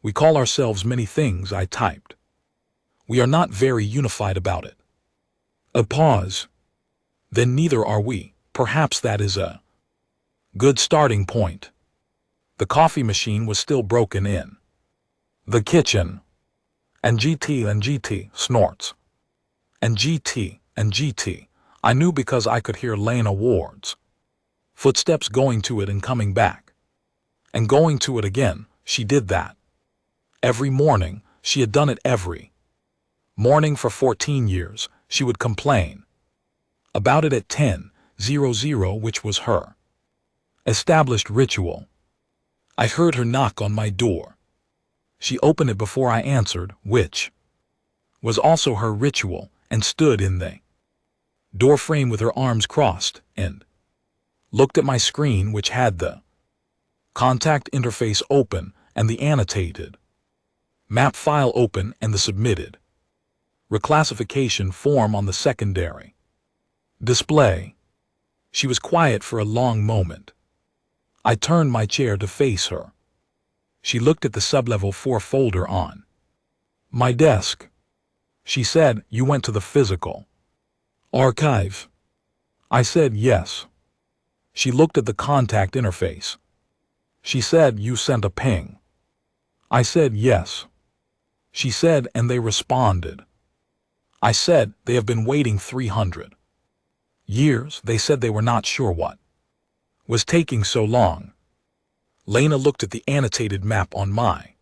We call ourselves many things, I typed. We are not very unified about it. A pause. Then neither are we. Perhaps that is a good starting point. The coffee machine was still broken in the kitchen. And GT snorts. And GT. I knew because I could hear Lena Ward's footsteps going to it and coming back. And going to it again. She did that every morning. She had done it every morning for 14 years. She would complain about it at 10:00, which was her established ritual. I heard her knock on my door. She opened it before I answered, which was also her ritual, and stood in the door frame with her arms crossed, and looked at my screen, which had the contact interface open and the annotated map file open and the submitted reclassification form on the secondary display. She was quiet for a long moment. I turned my chair to face her. She looked at the sublevel 4 folder on my desk. She said, "You went to the physical archive?" I said, "Yes." She looked at the contact interface. She said, "You sent a ping?" I said, "Yes." She said, "And they responded?" I said, "They have been waiting 300 years. They said they were not sure what was taking so long." Lena looked at the annotated map on my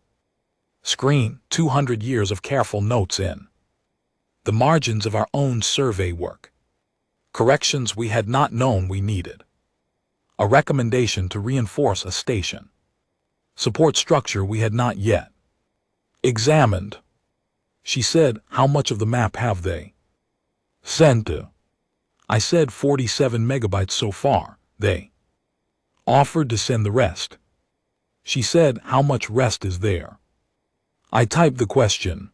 screen. 200 years of careful notes in the margins of our own survey work. Corrections we had not known we needed. A recommendation to reinforce a station support structure we had not yet examined. She said, "How much of the map have they sent to?" I said, 47 megabytes so far. They offered to send the rest. She said, "How much rest is there?" I typed the question.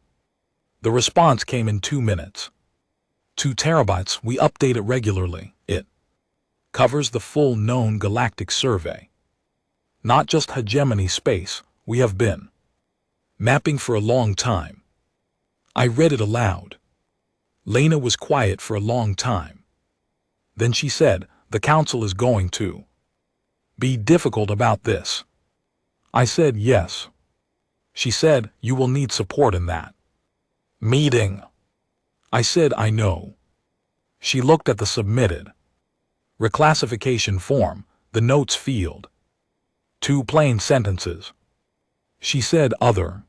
The response came in 2 minutes. 2 terabytes. We update it regularly. It covers the full known galactic survey. Not just hegemony space. We have been mapping for a long time. I read it aloud. Lena was quiet for a long time. Then she said, "The council is going to be difficult about this." I said, "Yes." She said, "You will need support in that meeting." I said, "I know." She looked at the submitted reclassification form, the notes field. 2 plain sentences. She said, "Other."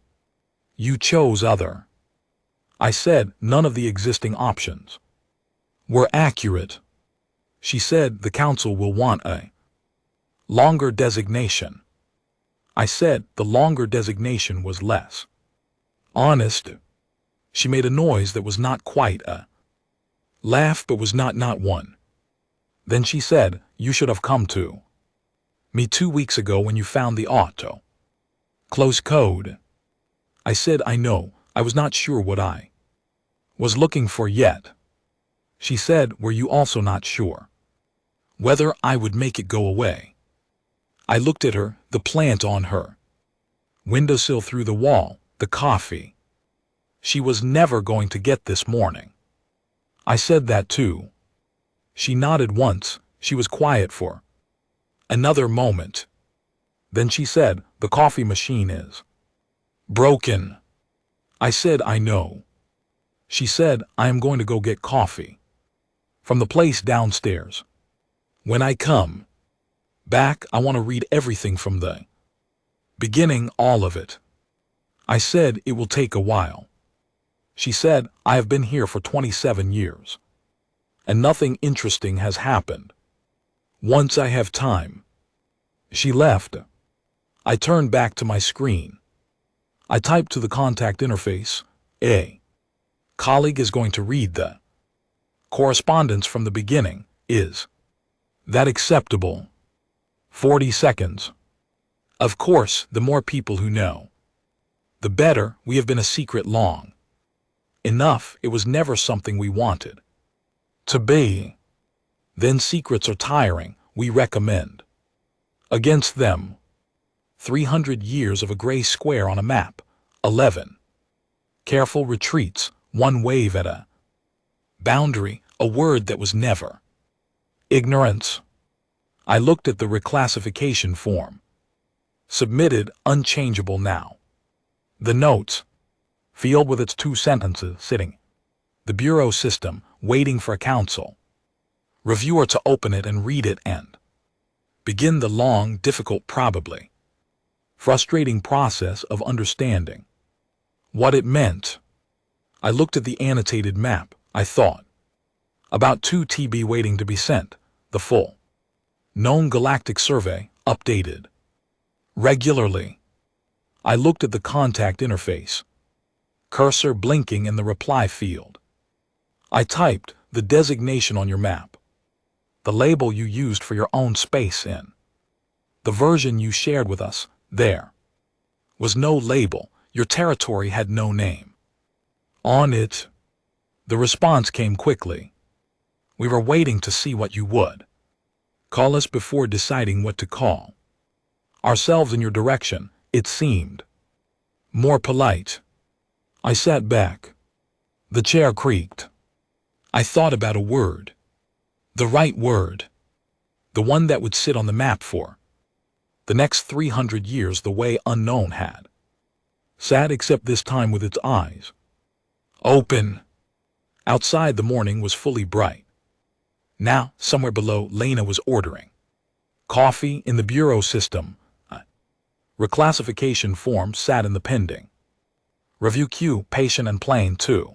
You chose other. I said, "None of the existing options." were accurate. She said the council will want a longer designation. I said the longer designation was less honest. She made a noise that was not quite a laugh but was not one. Then she said, you should have come to me 2 weeks ago when you found the auto. Close code. I said I know, I was not sure what I was looking for yet. She said, were you also not sure whether I would make it go away? I looked at her, the plant on her windowsill through the wall, the coffee she was never going to get this morning. I said that too. She nodded once, she was quiet for another moment. Then she said, the coffee machine is broken. I said, I know. She said, I am going to go get coffee from the place downstairs. When I come back, I want to read everything from the beginning, all of it. I said, it will take a while. She said, I have been here for 27 years, and nothing interesting has happened. Once I have time. She left. I turned back to my screen. I typed to the contact interface, a colleague is going to read the correspondence from the beginning. Is that acceptable? 40 seconds. Of course, the more people who know, the better. We have been a secret long enough. It was never something we wanted to be. Then secrets are tiring. We recommend against them. 300 years of a gray square on a map. 11. Careful retreats, one wave at a boundary, a word that was never. Ignorance. I looked at the reclassification form. Submitted, unchangeable now. The notes. Field with its 2 sentences sitting. The bureau system, waiting for a council reviewer to open it and read it and begin the long, difficult, probably frustrating process of understanding what it meant. I looked at the annotated map. I thought about 2 TB waiting to be sent, the full known galactic survey, updated regularly. I looked at the contact interface, cursor blinking in the reply field. I typed the designation on your map, the label you used for your own space in the version you shared with us. There was no label. Your territory had no name on it. The response came quickly. We were waiting to see what you would call us before deciding what to call ourselves in your direction. It seemed more polite. I sat back. The chair creaked. I thought about a word. The right word. The one that would sit on the map for the next 300 years the way unknown had sat, except this time with its eyes open. Outside the morning was fully bright. Now, somewhere below, Lena was ordering coffee in the bureau system. Reclassification form sat in the pending review queue, patient and plain 2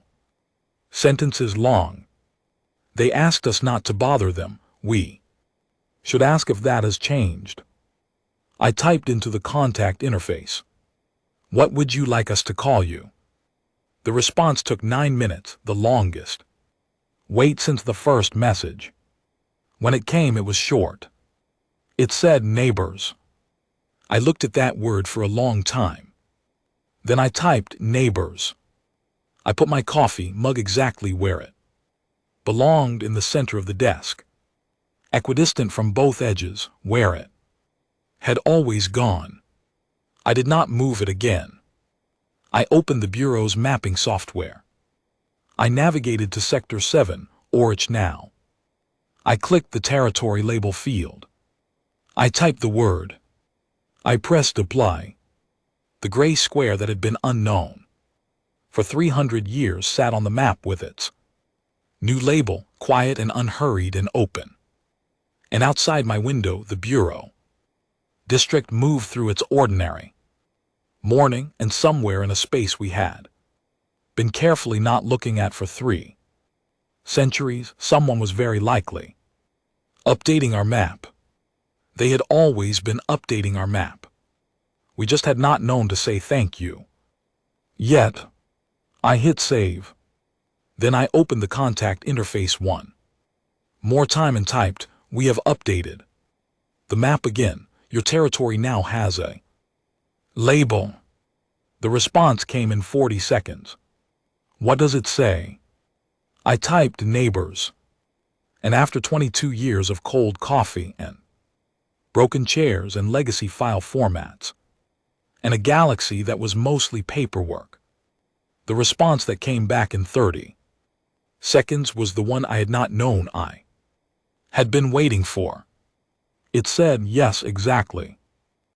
sentences long. They asked us not to bother them. We should ask if that has changed. I typed into the contact interface, what would you like us to call you? The response took 9 minutes, the longest wait since the first message. When it came, it was short. It said neighbors. I looked at that word for a long time. Then I typed neighbors. I put my coffee mug exactly where it belonged, in the center of the desk, equidistant from both edges, where it had always gone. I did not move it again. I opened the bureau's mapping software. I navigated to Sector 7, Orich now. I clicked the territory label field. I typed the word. I pressed apply. The gray square that had been unknown for 300 years sat on the map with its new label, quiet and unhurried and open. And outside my window, the bureau district moved through its ordinary morning, and somewhere in a space we had been carefully not looking at for 3 Centuries, someone was very likely updating our map. They had always been updating our map. We just had not known to say thank you. Yet, I hit save. Then I opened the contact interface one more time and typed, "We have updated the map again. Your territory now has a label." The response came in 40 seconds. What does it say? I typed neighbors. And after 22 years of cold coffee and broken chairs and legacy file formats, and a galaxy that was mostly paperwork, the response that came back in 30 seconds was the one I had not known I had been waiting for. It said, "Yes, exactly.